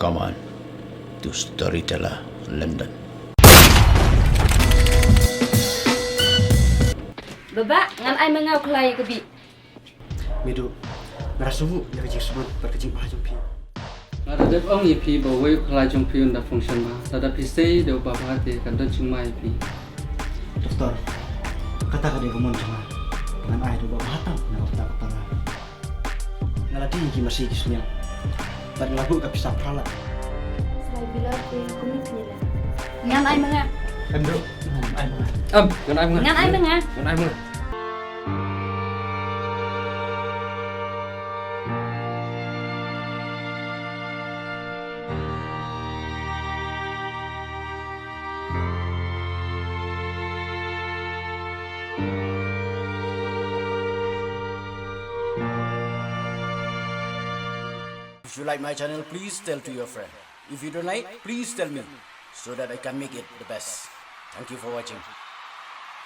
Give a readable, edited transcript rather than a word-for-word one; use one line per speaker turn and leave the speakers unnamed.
Come on to Storyteller London.
Baba, ngan ai mengau kelai ke bi.
Midu, merasumu ya kecil sebut berkecil malah jumpi.
Ada dep ong ipi bawa kelai jumpi unda function ma. Tada pisai do bapa hati kan do cuma ipi.
Dokter, kata dia kemun cuma dengan ai do bapa hatam na kata kepala. Ngaladi ki masih kisnya. Tar lagu ka pisah pala.
Sai bila ke kuning nyela. Ngan ai mengau.
Ando, ai mana?
Ngan ai mengah.
Ngan ai mengau.
Ngan ai mengah.
If you like my channel, please tell to your friend. If you don't like, please tell me so that I can make it the best. Thank you for watching.